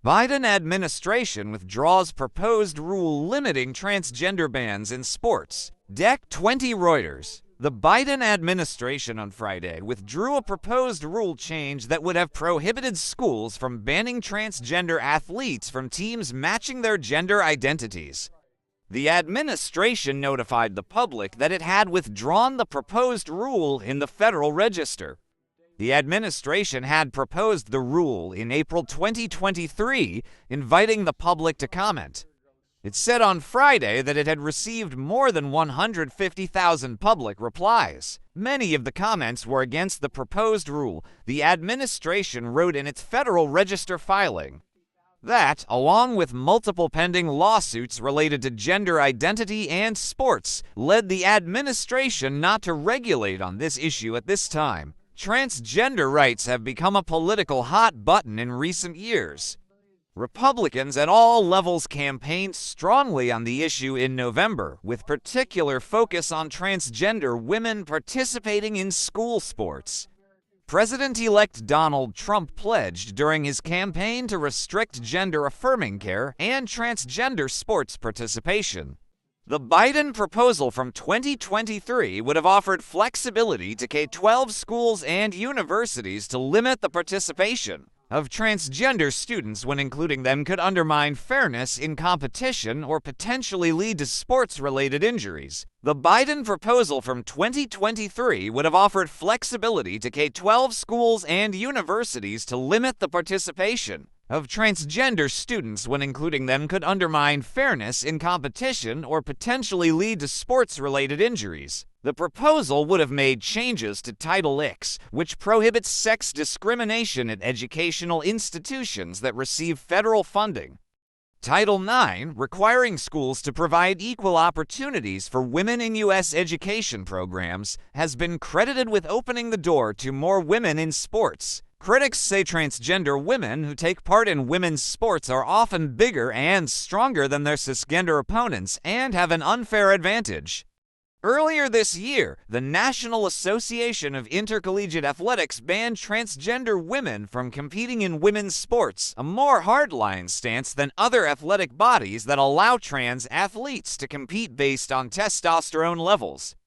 Biden administration withdraws proposed rule limiting transgender bans in sports. Dec 20 Reuters. The Biden administration on Friday withdrew a proposed rule change that would have prohibited schools from banning transgender athletes from teams matching their gender identities. The administration notified the public that it had withdrawn the proposed rule in the Federal Register. The administration had proposed the rule in April 2023, inviting the public to comment. It said on Friday that it had received more than 150,000 public replies. Many of the comments were against the proposed rule, the administration wrote in its Federal Register filing. That, along with multiple pending lawsuits related to gender identity and sports, led the administration not to regulate on this issue at this time. Transgender rights have become a political hot button in recent years. Republicans at all levels campaigned strongly on the issue in November, with particular focus on transgender women participating in school sports. President-elect Donald Trump pledged during his campaign to restrict gender-affirming care and transgender sports participation. The Biden proposal from 2023 would have offered flexibility to K-12 schools and universities to limit the participation of transgender students when including them could undermine fairness in competition or potentially lead to sports-related injuries. The Biden proposal from 2023 would have offered flexibility to K-12 schools and universities to limit the participation of transgender students when including them could undermine fairness in competition or potentially lead to sports-related injuries. The proposal would have made changes to Title X, which prohibits sex discrimination at educational institutions that receive federal funding. Title IX, requiring schools to provide equal opportunities for women in U.S. education programs, has been credited with opening the door to more women in sports. Critics say transgender women who take part in women's sports are often bigger and stronger than their cisgender opponents and have an unfair advantage. Earlier this year, the National Association of Intercollegiate Athletics banned transgender women from competing in women's sports, a more hardline stance than other athletic bodies that allow trans athletes to compete based on testosterone levels.